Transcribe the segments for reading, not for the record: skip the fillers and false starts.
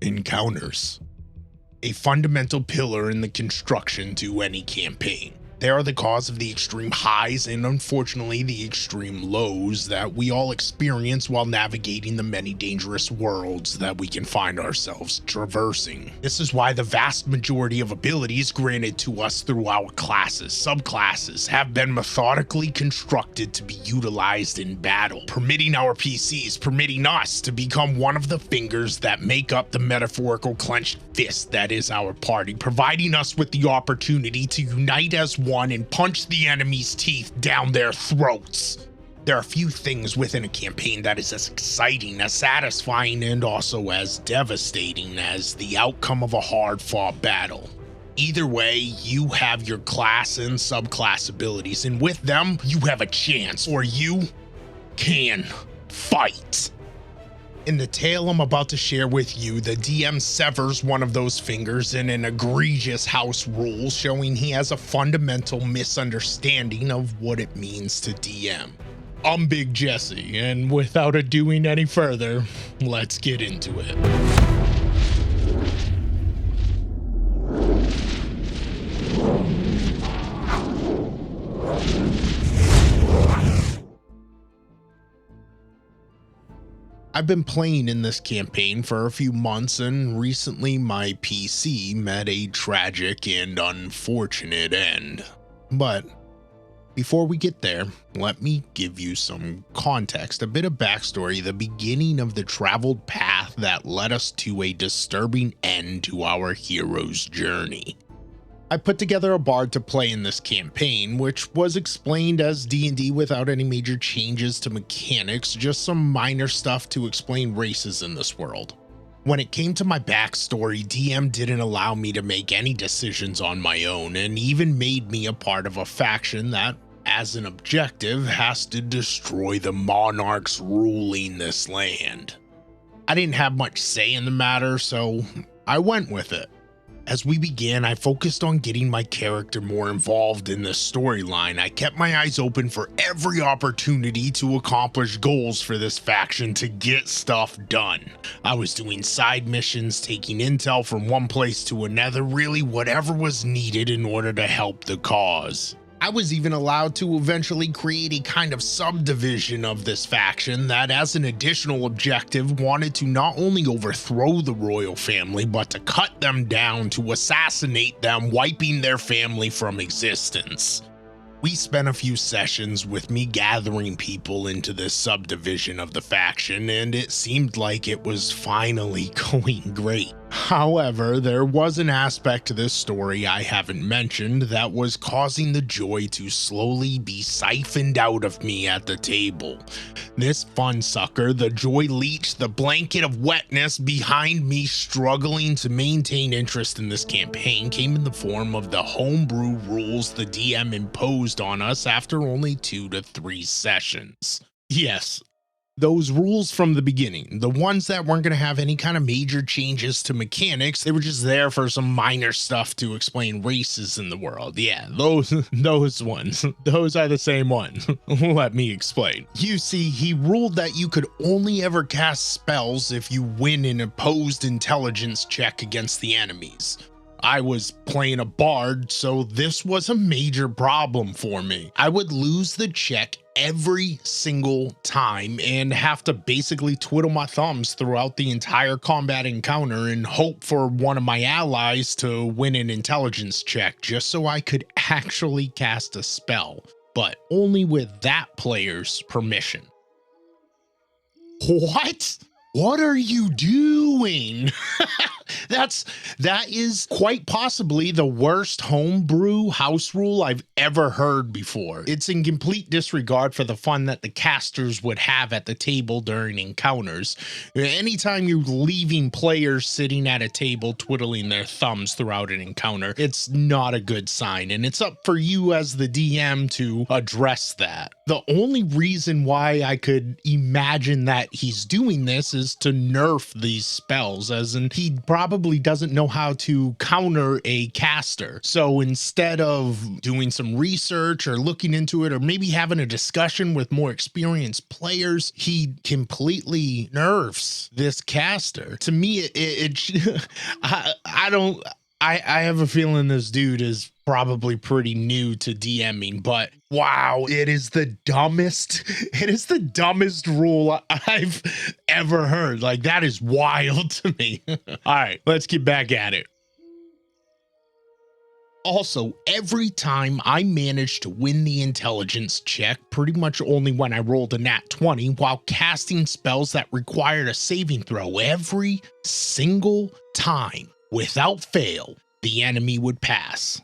Encounters. A fundamental pillar in the construction to any campaign. They are the cause of the extreme highs and unfortunately the extreme lows that we all experience while navigating the many dangerous worlds that we can find ourselves traversing. This is why the vast majority of abilities granted to us through our classes, subclasses, have been methodically constructed to be utilized in battle, permitting our PCs, permitting us to become one of the fingers that make up the metaphorical clenched fist that is our party, providing us with the opportunity to unite as one and punch the enemy's teeth down their throats. There are few things within a campaign that is as exciting, as satisfying, and also as devastating as the outcome of a hard-fought battle. Either way, you have your class and subclass abilities, and with them, you have a chance, or you can fight. In the tale I'm about to share with you, the DM severs one of those fingers in an egregious house rule, showing he has a fundamental misunderstanding of what it means to DM. I'm Big Jesse, and without ado any further, let's get into it. I've been playing in this campaign for a few months, and recently my PC met a tragic and unfortunate end. But before we get there, let me give you some context, a bit of backstory, the beginning of the traveled path that led us to a disturbing end to our hero's journey. I put together a bard to play in this campaign, which was explained as D&D without any major changes to mechanics, just some minor stuff to explain races in this world. When it came to my backstory, DM didn't allow me to make any decisions on my own, and even made me a part of a faction that, as an objective, has to destroy the monarchs ruling this land. I didn't have much say in the matter, so I went with it. As we began, I focused on getting my character more involved in the storyline. I kept my eyes open for every opportunity to accomplish goals for this faction to get stuff done. I was doing side missions, taking intel from one place to another, really whatever was needed in order to help the cause. I was even allowed to eventually create a kind of subdivision of this faction that, as an additional objective, wanted to not only overthrow the royal family, but to cut them down, to assassinate them, wiping their family from existence. We spent a few sessions with me gathering people into this subdivision of the faction, and it seemed like it was finally going great. However, there was an aspect to this story I haven't mentioned that was causing the joy to slowly be siphoned out of me at the table. This fun sucker, the joy leech, the blanket of wetness behind me struggling to maintain interest in this campaign, came in the form of the homebrew rules the DM imposed on us after only 2 to 3 sessions. Yes, those rules from the beginning, the ones that weren't going to have any kind of major changes to mechanics, they were just there for some minor stuff to explain races in the world. Yeah, those ones, those are the same ones. Let me explain. You see, he ruled that you could only ever cast spells if you win an opposed intelligence check against the enemies. I was playing a bard, so this was a major problem for me. I would lose the check every single time and have to basically twiddle my thumbs throughout the entire combat encounter and hope for one of my allies to win an intelligence check just so I could actually cast a spell, but only with that player's permission. What? What are you doing? That is quite possibly the worst homebrew house rule I've ever heard before. It's in complete disregard for the fun that the casters would have at the table during encounters. Anytime you're leaving players sitting at a table twiddling their thumbs throughout an encounter, it's not a good sign, and it's up for you as the DM to address that. The only reason why I could imagine that he's doing this is to nerf these spells, as in he'd probably probably doesn't know how to counter a caster. So instead of doing some research or looking into it, or maybe having a discussion with more experienced players, he completely nerfs this caster. To me, I have a feeling this dude is probably pretty new to DMing, but wow, it is the dumbest rule I've ever heard. Like, that is wild to me. All right, let's get back at it. Also, every time I managed to win the intelligence check, pretty much only when I rolled a nat 20 while casting spells that required a saving throw, every single time, without fail, the enemy would pass.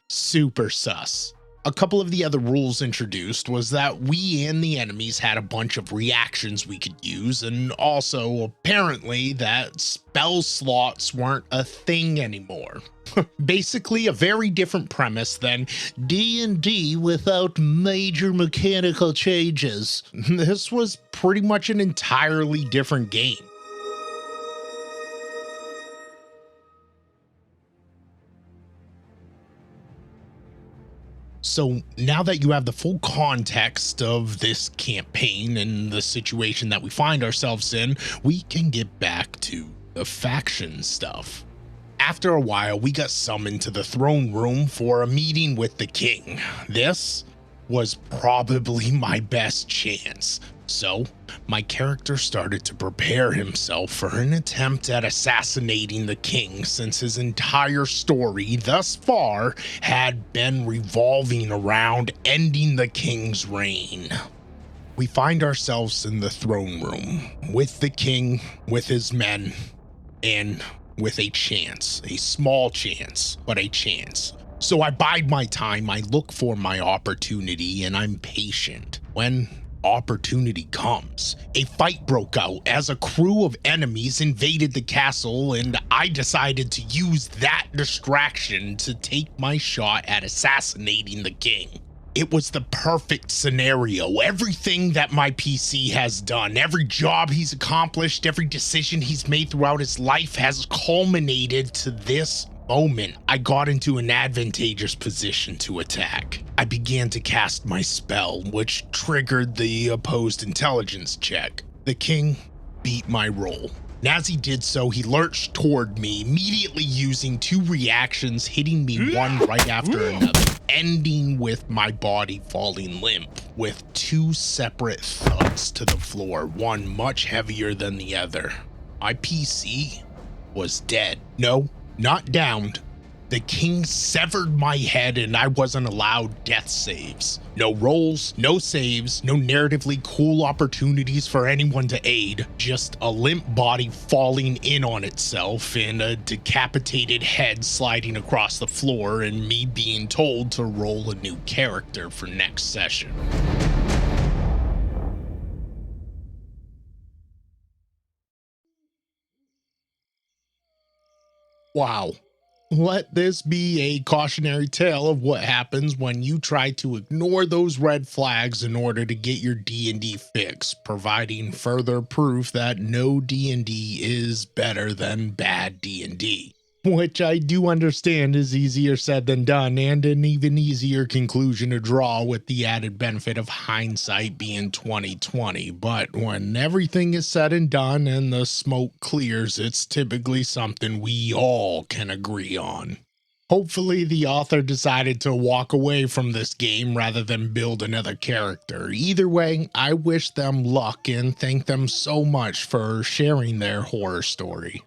Super sus. A couple of the other rules introduced was that we and the enemies had a bunch of reactions we could use, and also apparently that spell slots weren't a thing anymore. Basically a very different premise than D&D without major mechanical changes. This was pretty much an entirely different game. So now that you have the full context of this campaign and the situation that we find ourselves in, we can get back to the faction stuff. After a while, we got summoned to the throne room for a meeting with the king. This was probably my best chance. So my character started to prepare himself for an attempt at assassinating the king, since his entire story thus far had been revolving around ending the king's reign. We find ourselves in the throne room with the king, with his men, and with a chance, a small chance, but a chance. So I bide my time, I look for my opportunity, and I'm patient. When opportunity comes, a fight broke out as a crew of enemies invaded the castle, and I decided to use that distraction to take my shot at assassinating the king. It was the perfect scenario. Everything that my PC has done, every job he's accomplished, every decision he's made throughout his life has culminated to this moment. I got into an advantageous position to attack. I began to cast my spell, which triggered the opposed intelligence check. The king beat my roll. And as he did so, he lurched toward me, immediately using two reactions, hitting me one right after another, ending with my body falling limp, with two separate thuds to the floor, one much heavier than the other. My PC was dead. No, not downed. The king severed my head and I wasn't allowed death saves. No rolls, no saves, no narratively cool opportunities for anyone to aid. Just a limp body falling in on itself and a decapitated head sliding across the floor, and me being told to roll a new character for next session. Wow. Let this be a cautionary tale of what happens when you try to ignore those red flags in order to get your D&D fix, providing further proof that no D&D is better than bad D&D. Which I do understand is easier said than done, and an even easier conclusion to draw, with the added benefit of hindsight being 2020. But when everything is said and done and the smoke clears, it's typically something we all can agree on. Hopefully the author decided to walk away from this game rather than build another character. Either way, I wish them luck and thank them so much for sharing their horror story.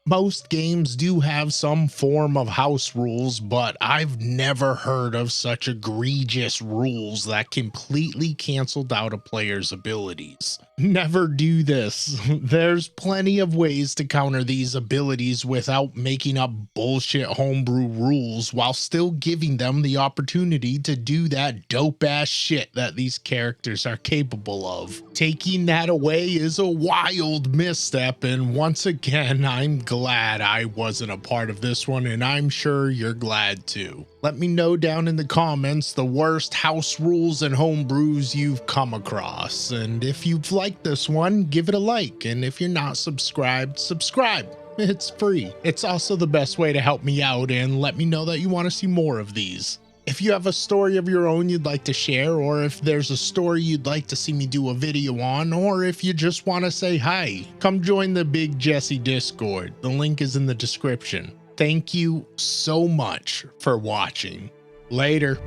Most games do have some form of house rules, but I've never heard of such egregious rules that completely canceled out a player's abilities. Never do this. There's plenty of ways to counter these abilities without making up bullshit homebrew rules, while still giving them the opportunity to do that dope ass shit that these characters are capable of. Taking that away is a wild misstep, and once again, I'm glad I wasn't a part of this one, and I'm sure you're glad too. Let me know down in the comments the worst house rules and homebrews you've come across, and if you've liked this one, give it a like, and if you're not subscribed, subscribe. It's free. It's also the best way to help me out and let me know that you want to see more of these. If you have a story of your own you'd like to share, or if there's a story you'd like to see me do a video on, or if you just want to say hi, come join the Big Jesse Discord. The link is in the description. Thank you so much for watching. Later.